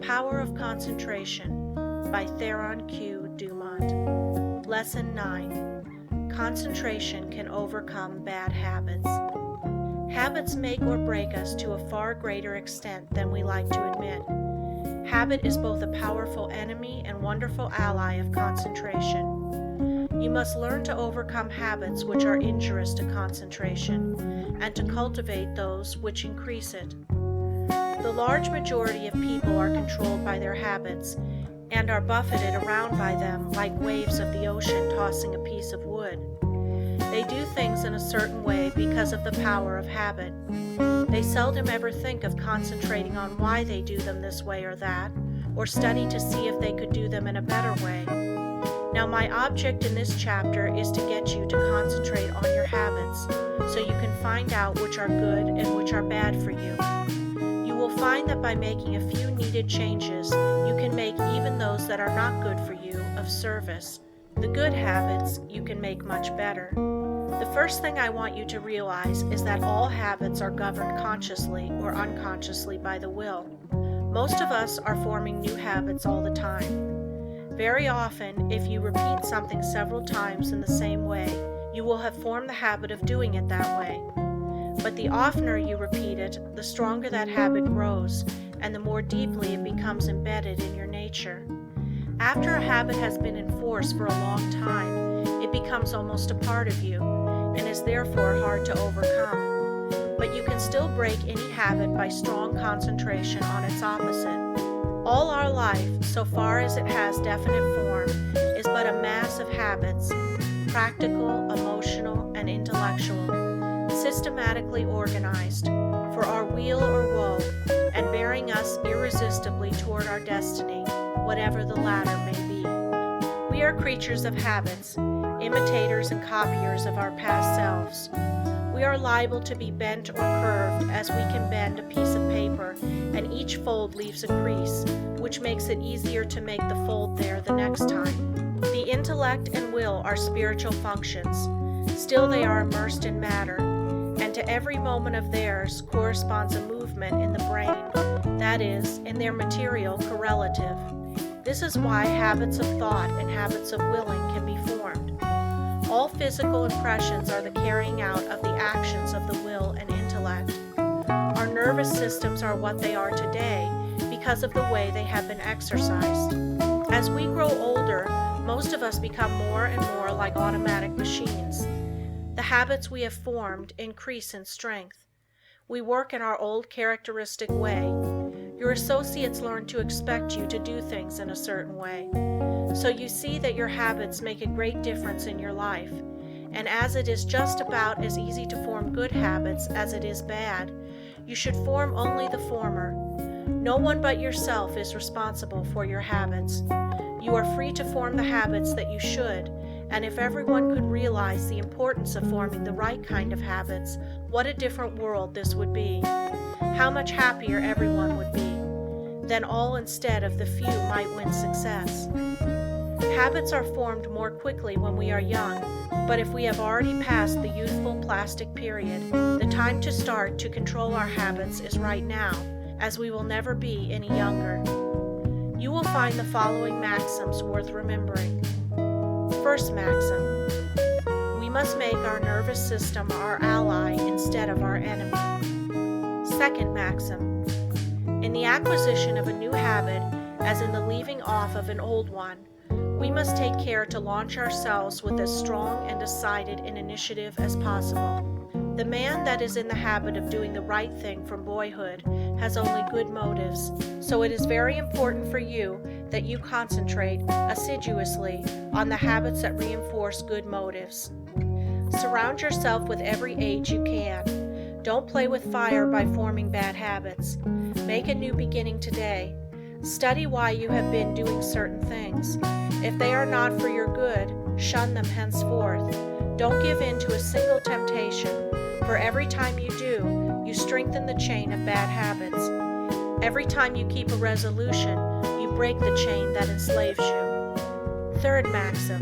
Power of Concentration by Theron Q. Dumont. Lesson 9. Concentration can overcome bad habits. Habits make or break us to a far greater extent than we like to admit. Habit is both a powerful enemy and wonderful ally of concentration. You must learn to overcome habits which are injurious to concentration, and to cultivate those which increase it. The large majority of people are controlled by their habits, and are buffeted around by them like waves of the ocean tossing a piece of wood. They do things in a certain way because of the power of habit. They seldom ever think of concentrating on why they do them this way or that, or study to see if they could do them in a better way. Now, my object in this chapter is to get you to concentrate on your habits, so you can find out which are good and which are bad for you. You will find that by making a few needed changes, you can make even those that are not good for you of service. The good habits you can make much better. The first thing I want you to realize is that all habits are governed consciously or unconsciously by the will. Most of us are forming new habits all the time. Very often, if you repeat something several times in the same way, you will have formed the habit of doing it that way. But the oftener you repeat it, the stronger that habit grows, and the more deeply it becomes embedded in your nature. After a habit has been in force for a long time, it becomes almost a part of you, and is therefore hard to overcome. But you can still break any habit by strong concentration on its opposite. All our life, so far as it has definite form, is but a mass of habits, practical, emotional, and intellectual, systematically organized, for our weal or woe, and bearing us irresistibly toward our destiny, whatever the latter may be. We are creatures of habits, imitators and copiers of our past selves. We are liable to be bent or curved as we can bend a piece of paper, and each fold leaves a crease, which makes it easier to make the fold there the next time. The intellect and will are spiritual functions. Still they are immersed in matter, and to every moment of theirs corresponds a movement in the brain, that is, in their material correlative. This is why habits of thought and habits of willing can be formed. All physical impressions are the carrying out of the actions of the will and intellect. Our nervous systems are what they are today because of the way they have been exercised. As we grow older, most of us become more and more like automatic machines. The habits we have formed increase in strength. We work in our old characteristic way. Your associates learn to expect you to do things in a certain way. So you see that your habits make a great difference in your life. And as it is just about as easy to form good habits as it is bad, you should form only the former. No one but yourself is responsible for your habits. You are free to form the habits that you should, and if everyone could realize the importance of forming the right kind of habits, what a different world this would be. How much happier everyone would be. Then all instead of the few might win success. Habits are formed more quickly when we are young, but if we have already passed the youthful plastic period, the time to start to control our habits is right now, as we will never be any younger. You will find the following maxims worth remembering. First maxim: we must make our nervous system our ally instead of our enemy. Second maxim: in the acquisition of a new habit, as in the leaving off of an old one, we must take care to launch ourselves with as strong and decided an initiative as possible. The man that is in the habit of doing the right thing from boyhood has only good motives, so it is very important for you that you concentrate assiduously on the habits that reinforce good motives. Surround yourself with every aid you can. Don't play with fire by forming bad habits. Make a new beginning today. Study why you have been doing certain things. If they are not for your good, shun them henceforth. Don't give in to a single temptation, for every time you do, you strengthen the chain of bad habits. Every time you keep a resolution, you break the chain that enslaves you. Third maxim: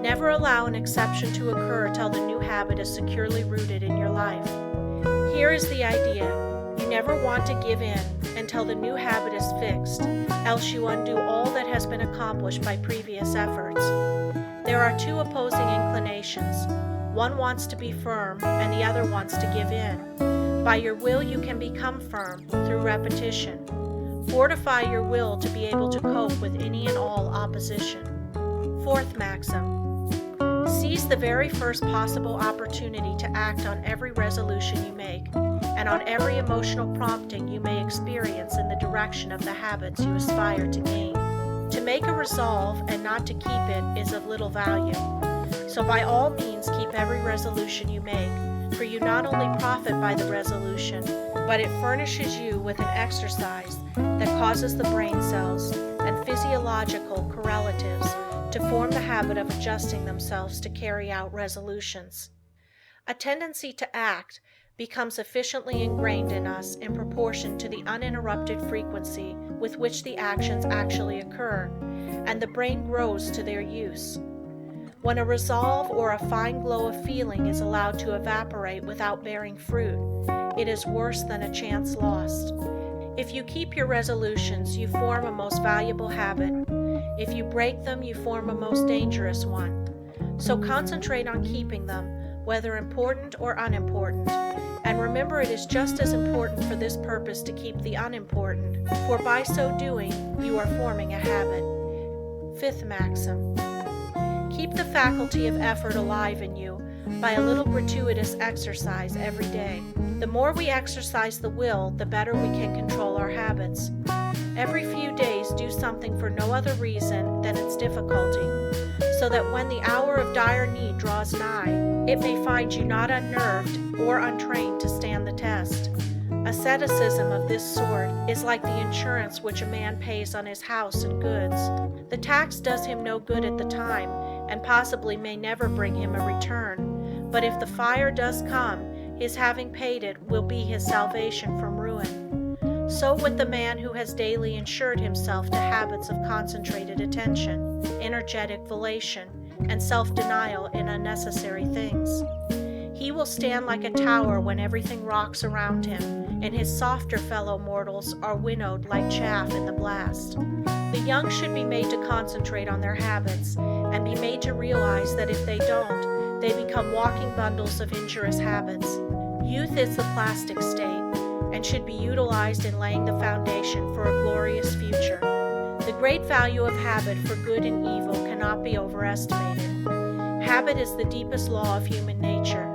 never allow an exception to occur till the new habit is securely rooted in your life. Here is the idea. You never want to give in until the new habit is fixed, else you undo all that has been accomplished by previous efforts. There are two opposing inclinations. One wants to be firm, and the other wants to give in. By your will you can become firm through repetition. Fortify your will to be able to cope with any and all opposition. Fourth maxim: seize the very first possible opportunity to act on every resolution you make, and on every emotional prompting you may experience in the direction of the habits you aspire to gain. To make a resolve and not to keep it is of little value. So by all means keep every resolution you make, for you not only profit by the resolution, but it furnishes you with an exercise that causes the brain cells and physiological correlatives to form the habit of adjusting themselves to carry out resolutions. A tendency to act becomes efficiently ingrained in us in proportion to the uninterrupted frequency with which the actions actually occur, and the brain grows to their use. When a resolve or a fine glow of feeling is allowed to evaporate without bearing fruit, it is worse than a chance lost. If you keep your resolutions, you form a most valuable habit. If you break them, you form a most dangerous one. So concentrate on keeping them, whether important or unimportant. And remember, it is just as important for this purpose to keep the unimportant, for by so doing, you are forming a habit. Fifth maxim: keep the faculty of effort alive in you by a little gratuitous exercise every day. The more we exercise the will, the better we can control our habits. Every few days do something for no other reason than its difficulty, so that when the hour of dire need draws nigh, it may find you not unnerved or untrained to stand the test. Asceticism of this sort is like the insurance which a man pays on his house and goods. The tax does him no good at the time, and possibly may never bring him a return, but if the fire does come, his having paid it will be his salvation from ruin. So with the man who has daily insured himself to habits of concentrated attention, energetic volation, and self-denial in unnecessary things. He will stand like a tower when everything rocks around him, and his softer fellow mortals are winnowed like chaff in the blast. The young should be made to concentrate on their habits, and be made to realize that if they don't, they become walking bundles of injurious habits. Youth is the plastic state, and should be utilized in laying the foundation for a glorious future. The great value of habit for good and evil cannot be overestimated. Habit is the deepest law of human nature.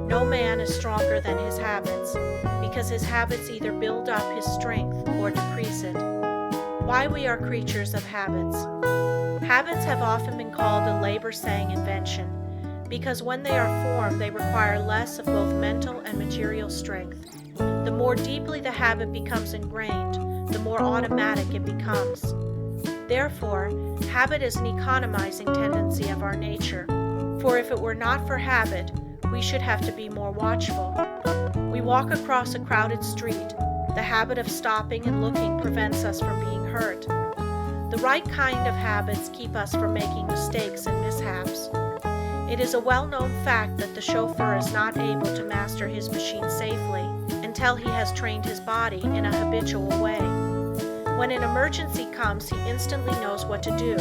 No man is stronger than his habits, because his habits either build up his strength or decrease it. Why we are creatures of habits. Habits have often been called a labor-saving invention, because when they are formed, they require less of both mental and material strength. The more deeply the habit becomes ingrained, the more automatic it becomes. Therefore, habit is an economizing tendency of our nature, for if it were not for habit, we should have to be more watchful. We walk across a crowded street. The habit of stopping and looking prevents us from being hurt. The right kind of habits keep us from making mistakes and mishaps. It is a well-known fact that the chauffeur is not able to master his machine safely until he has trained his body in a habitual way. When an emergency comes, he instantly knows what to do.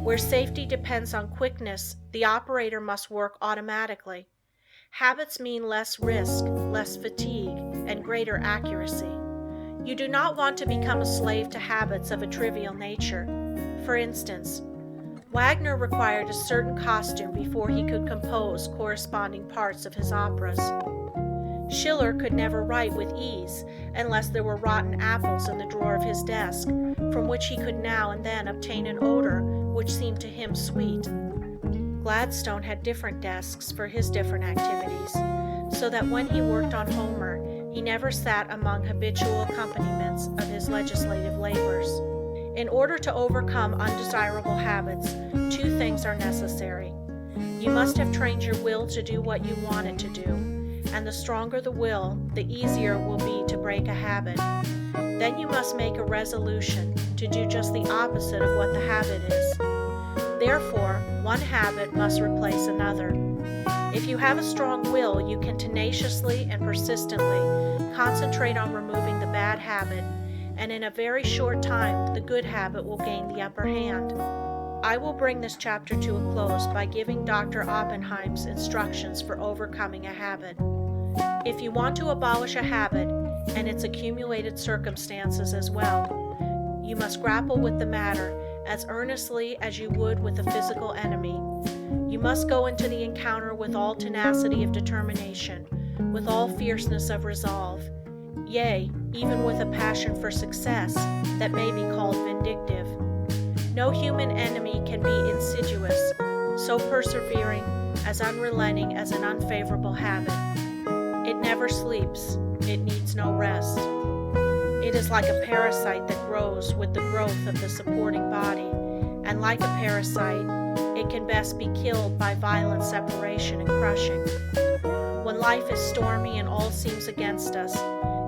Where safety depends on quickness, the operator must work automatically. Habits mean less risk, less fatigue, and greater accuracy. You do not want to become a slave to habits of a trivial nature. For instance, Wagner required a certain costume before he could compose corresponding parts of his operas. Schiller could never write with ease unless there were rotten apples in the drawer of his desk, from which he could now and then obtain an odor which seemed to him sweet. Gladstone had different desks for his different activities, so that when he worked on Homer, he never sat among habitual accompaniments of his legislative labors. In order to overcome undesirable habits, two things are necessary. You must have trained your will to do what you want it to do, and the stronger the will, the easier it will be to break a habit. Then you must make a resolution to do just the opposite of what the habit is. Therefore, one habit must replace another. If you have a strong will, you can tenaciously and persistently concentrate on removing the bad habit, and in a very short time, the good habit will gain the upper hand. I will bring this chapter to a close by giving Dr. Oppenheim's instructions for overcoming a habit. If you want to abolish a habit, and its accumulated circumstances as well, you must grapple with the matter as earnestly as you would with a physical enemy. You must go into the encounter with all tenacity of determination, with all fierceness of resolve, yea, even with a passion for success that may be called vindictive. No human enemy can be insidious, so persevering, as unrelenting as an unfavorable habit. It never sleeps. It needs no rest. It is like a parasite that grows with the growth of the supporting body, and like a parasite, it can best be killed by violent separation and crushing. When life is stormy and all seems against us,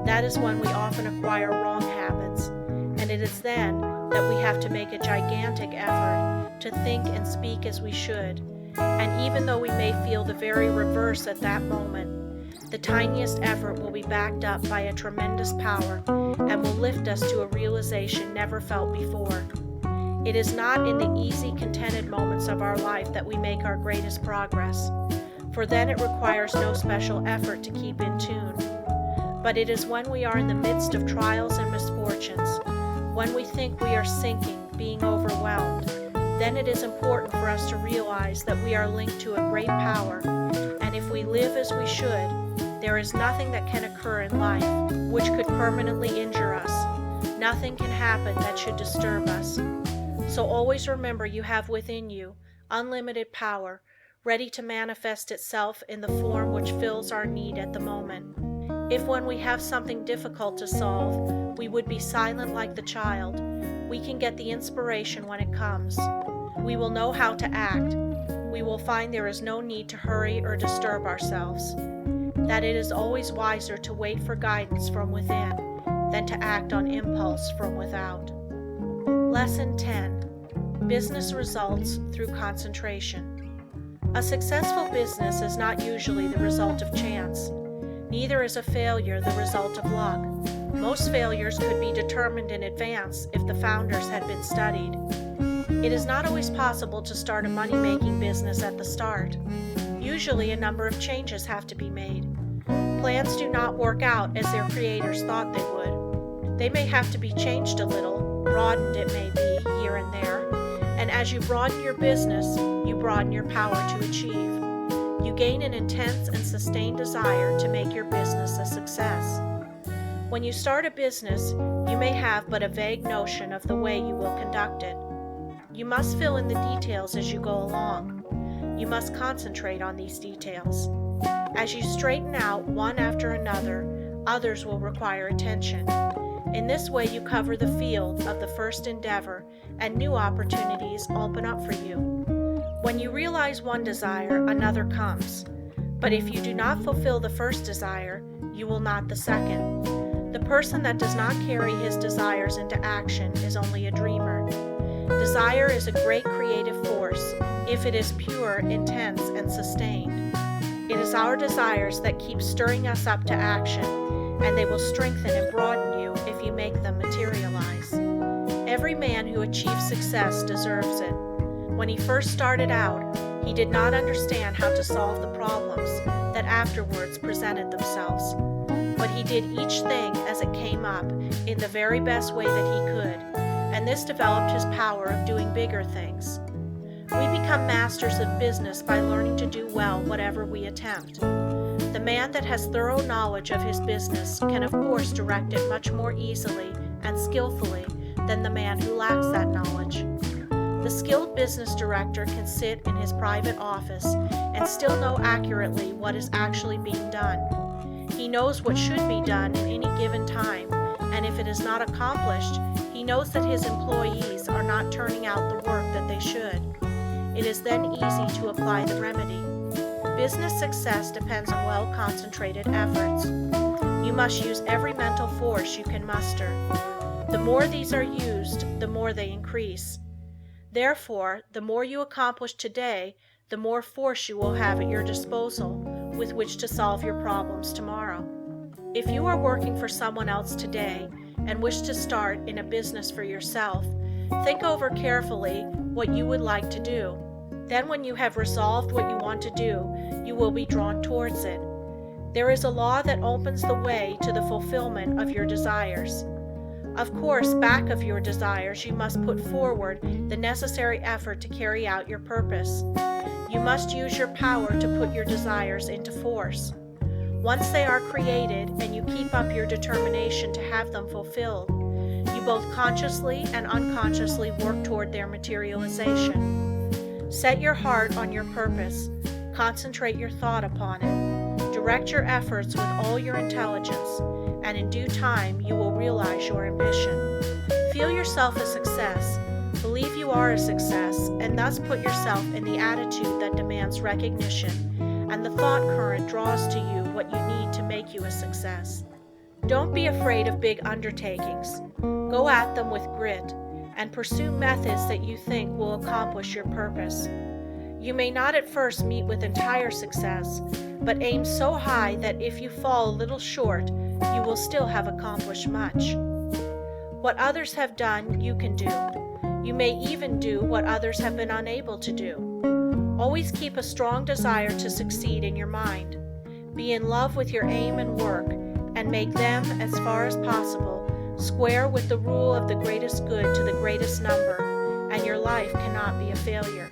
that is when we often acquire wrong habits, and it is then that we have to make a gigantic effort to think and speak as we should, and even though we may feel the very reverse at that moment, the tiniest effort will be backed up by a tremendous power and will lift us to a realization never felt before. It is not in the easy, contented moments of our life that we make our greatest progress, for then it requires no special effort to keep in tune. But it is when we are in the midst of trials and misfortunes, when we think we are sinking, being overwhelmed, then it is important for us to realize that we are linked to a great power, and if we live as we should, there is nothing that can occur in life which could permanently injure us. Nothing can happen that should disturb us. So always remember you have within you unlimited power, ready to manifest itself in the form which fills our need at the moment. If when we have something difficult to solve, we would be silent like the child, we can get the inspiration when it comes. We will know how to act. We will find there is no need to hurry or disturb ourselves. That it is always wiser to wait for guidance from within than to act on impulse from without. Lesson 10. Business results through concentration. A successful business is not usually the result of chance. Neither is a failure the result of luck. Most failures could be determined in advance if the founders had been studied. It is not always possible to start a money-making business at the start. Usually a number of changes have to be made. Plans do not work out as their creators thought they would. They may have to be changed a little, broadened it may be, here and there, and as you broaden your business, you broaden your power to achieve. You gain an intense and sustained desire to make your business a success. When you start a business, you may have but a vague notion of the way you will conduct it. You must fill in the details as you go along. You must concentrate on these details. As you straighten out one after another, others will require attention. In this way, you cover the field of the first endeavor, and new opportunities open up for you. When you realize one desire, another comes. But if you do not fulfill the first desire, you will not the second. The person that does not carry his desires into action is only a dreamer. Desire is a great creative force, if it is pure, intense, and sustained. It is our desires that keep stirring us up to action, and they will strengthen and broaden you if you make them materialize. Every man who achieves success deserves it. When he first started out, he did not understand how to solve the problems that afterwards presented themselves. But he did each thing as it came up in the very best way that he could, and this developed his power of doing bigger things. We become masters of business by learning to do well whatever we attempt. The man that has thorough knowledge of his business can of course direct it much more easily and skillfully than the man who lacks that knowledge. The skilled business director can sit in his private office and still know accurately what is actually being done. He knows what should be done in any given time, and if it is not accomplished, he knows that his employees are not turning out the work that they should. It is then easy to apply the remedy. Business success depends on well-concentrated efforts. You must use every mental force you can muster. The more these are used, the more they increase. Therefore, the more you accomplish today, the more force you will have at your disposal with which to solve your problems tomorrow. If you are working for someone else today and wish to start in a business for yourself, think over carefully what you would like to do. Then when you have resolved what you want to do, you will be drawn towards it. There is a law that opens the way to the fulfillment of your desires. Of course, back of your desires, you must put forward the necessary effort to carry out your purpose. You must use your power to put your desires into force. Once they are created and you keep up your determination to have them fulfilled, you both consciously and unconsciously work toward their materialization. Set your heart on your purpose, concentrate your thought upon it, direct your efforts with all your intelligence, and in due time you will realize your ambition. Feel yourself a success, believe you are a success, and thus put yourself in the attitude that demands recognition, and the thought current draws to you what you need to make you a success. Don't be afraid of big undertakings. Go at them with grit, and pursue methods that you think will accomplish your purpose. You may not at first meet with entire success, but aim so high that if you fall a little short, you will still have accomplished much. What others have done, you can do. You may even do what others have been unable to do. Always keep a strong desire to succeed in your mind. Be in love with your aim and work, and make them, as far as possible, square with the rule of the greatest good to the greatest number, and your life cannot be a failure.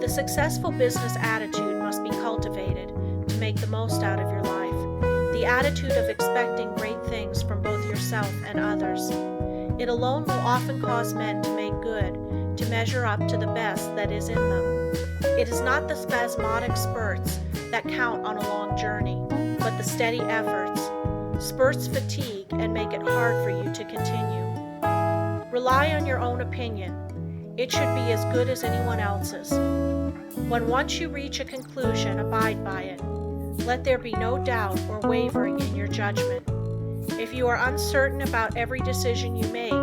The successful business attitude must be cultivated to make the most out of your life. The attitude of expecting great things from both yourself and others. It alone will often cause men to make good, to measure up to the best that is in them. It is not the spasmodic spurts that count on a long journey, but the steady efforts. Spurts fatigue and make it hard for you to continue. Rely on your own opinion. It should be as good as anyone else's. When once you reach a conclusion, abide by it. Let there be no doubt or wavering in your judgment. If you are uncertain about every decision you make,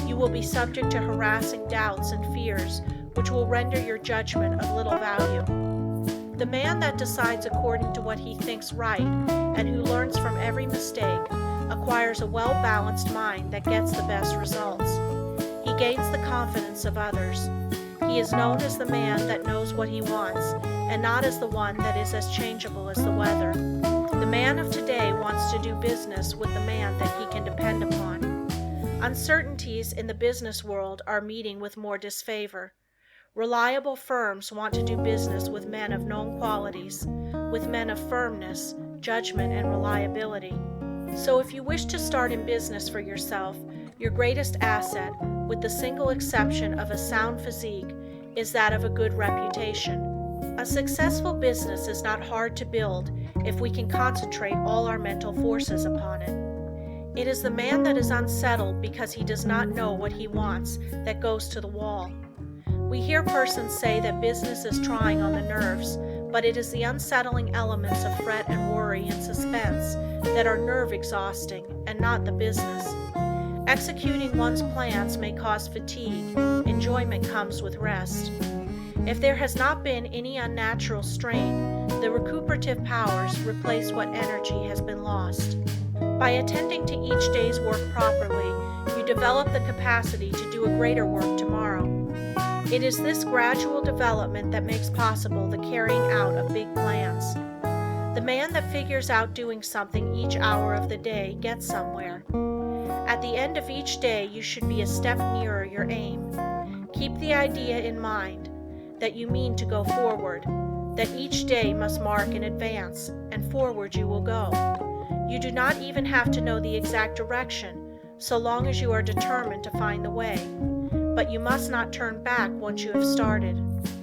you will be subject to harassing doubts and fears, which will render your judgment of little value. The man that decides according to what he thinks right and who learns from every mistake acquires a well-balanced mind that gets the best results. He gains the confidence of others. He is known as the man that knows what he wants, and not as the one that is as changeable as the weather. The man of today wants to do business with the man that he can depend upon. Uncertainties in the business world are meeting with more disfavor. Reliable firms want to do business with men of known qualities, with men of firmness, judgment, and reliability. So if you wish to start in business for yourself, your greatest asset, with the single exception of a sound physique, is that of a good reputation. A successful business is not hard to build if we can concentrate all our mental forces upon it. It is the man that is unsettled because he does not know what he wants that goes to the wall. We hear persons say that business is trying on the nerves, but it is the unsettling elements of fret and worry and suspense that are nerve exhausting, and not the business. Executing one's plans may cause fatigue. Enjoyment comes with rest. If there has not been any unnatural strain, the recuperative powers replace what energy has been lost. By attending to each day's work properly, you develop the capacity to do a greater work tomorrow. It is this gradual development that makes possible the carrying out of big plans. The man that figures out doing something each hour of the day gets somewhere. At the end of each day, you should be a step nearer your aim. Keep the idea in mind that you mean to go forward, that each day must mark an advance, and forward you will go. You do not even have to know the exact direction, so long as you are determined to find the way. But you must not turn back once you have started.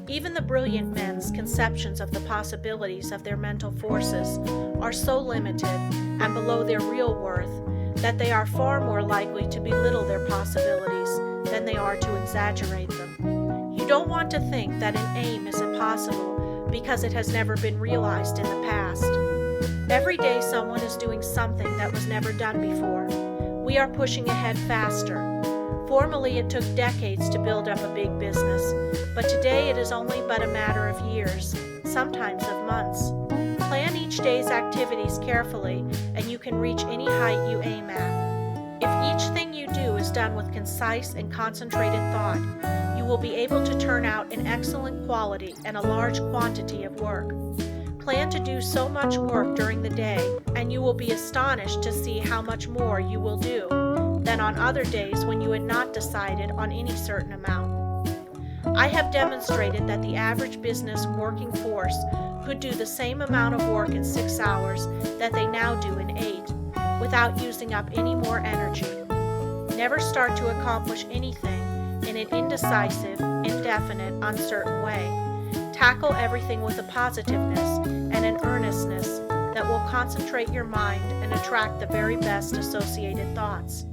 Even the brilliant men's conceptions of the possibilities of their mental forces are so limited and below their real worth that they are far more likely to belittle their possibilities than they are to exaggerate them. You don't want to think that an aim is impossible because it has never been realized in the past. Every day someone is doing something that was never done before. We are pushing ahead faster. Formerly, it took decades to build up a big business, but today it is only but a matter of years, sometimes of months. Plan each day's activities carefully, and you can reach any height you aim at. If each thing you do is done with concise and concentrated thought, you will be able to turn out an excellent quality and a large quantity of work. Plan to do so much work during the day, and you will be astonished to see how much more you will do than on other days when you had not decided on any certain amount. I have demonstrated that the average business working force could do the same amount of work in 6 hours that they now do in 8, without using up any more energy. Never start to accomplish anything in an indecisive, indefinite, uncertain way. Tackle everything with a positiveness and an earnestness that will concentrate your mind and attract the very best associated thoughts.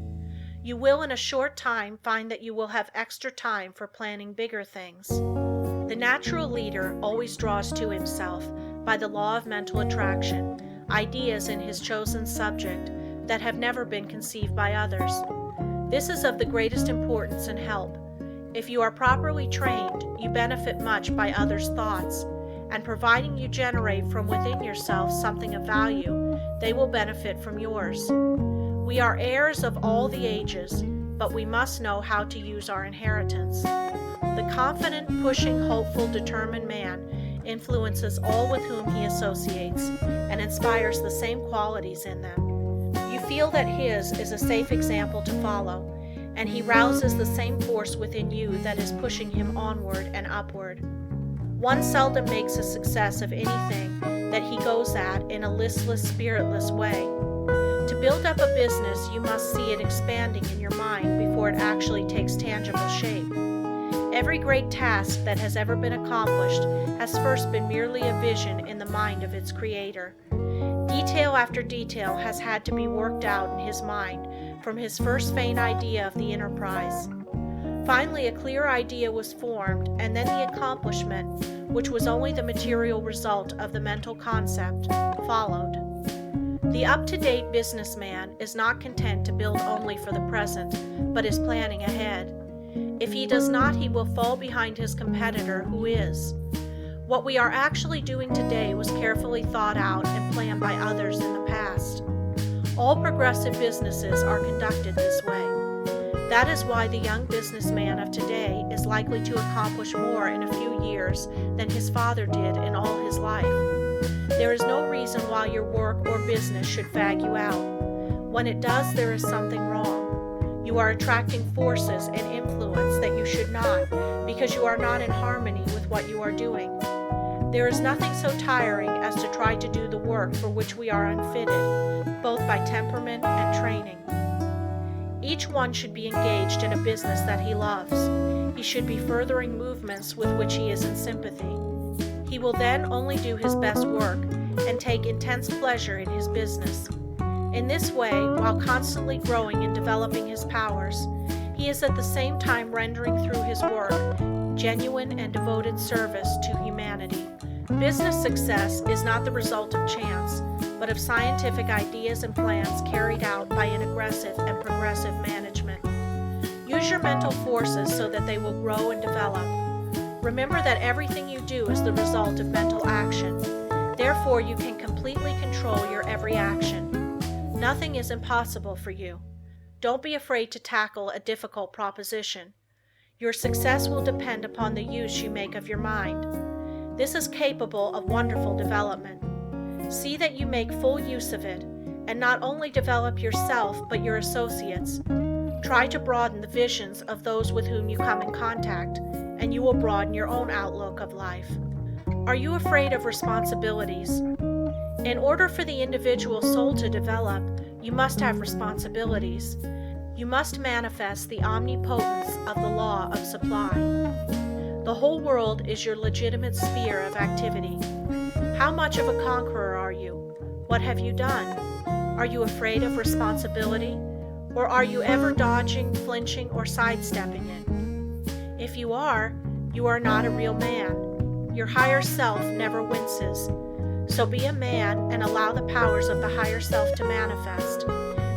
You will in a short time find that you will have extra time for planning bigger things. The natural leader always draws to himself, by the law of mental attraction, ideas in his chosen subject that have never been conceived by others. This is of the greatest importance and help. If you are properly trained, you benefit much by others' thoughts, and providing you generate from within yourself something of value, they will benefit from yours. We are heirs of all the ages, but we must know how to use our inheritance. The confident, pushing, hopeful, determined man influences all with whom he associates and inspires the same qualities in them. You feel that his is a safe example to follow, and he rouses the same force within you that is pushing him onward and upward. One seldom makes a success of anything that he goes at in a listless, spiritless way. To build up a business, you must see it expanding in your mind before it actually takes tangible shape. Every great task that has ever been accomplished has first been merely a vision in the mind of its creator. Detail after detail has had to be worked out in his mind from his first faint idea of the enterprise. Finally, a clear idea was formed, and then the accomplishment, which was only the material result of the mental concept, followed. The up-to-date businessman is not content to build only for the present, but is planning ahead. If he does not, he will fall behind his competitor, who is. What we are actually doing today was carefully thought out and planned by others in the past. All progressive businesses are conducted this way. That is why the young businessman of today is likely to accomplish more in a few years than his father did in all his life. There is no reason why your work or business should fag you out. When it does, there is something wrong. You are attracting forces and influence that you should not, because you are not in harmony with what you are doing. There is nothing so tiring as to try to do the work for which we are unfitted, both by temperament and training. Each one should be engaged in a business that he loves. He should be furthering movements with which he is in sympathy. He will then only do his best work and take intense pleasure in his business. In this way, while constantly growing and developing his powers, he is at the same time rendering through his work genuine and devoted service to humanity. Business success is not the result of chance, but of scientific ideas and plans carried out by an aggressive and progressive management. Use your mental forces so that they will grow and develop. Remember that everything you do is the result of mental action. Therefore, you can completely control your every action. Nothing is impossible for you. Don't be afraid to tackle a difficult proposition. Your success will depend upon the use you make of your mind. This is capable of wonderful development. See that you make full use of it, and not only develop yourself but your associates. Try to broaden the visions of those with whom you come in contact, and you will broaden your own outlook of life. Are you afraid of responsibilities? In order for the individual soul to develop, you must have responsibilities. You must manifest the omnipotence of the law of supply. The whole world is your legitimate sphere of activity. How much of a conqueror are you? What have you done? Are you afraid of responsibility? Or are you ever dodging, flinching, or sidestepping it? If you are not a real man. Your higher self never winces. So be a man and allow the powers of the higher self to manifest,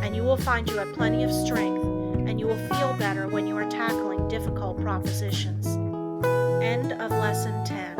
and you will find you have plenty of strength, and you will feel better when you are propositions. End of Lesson 10.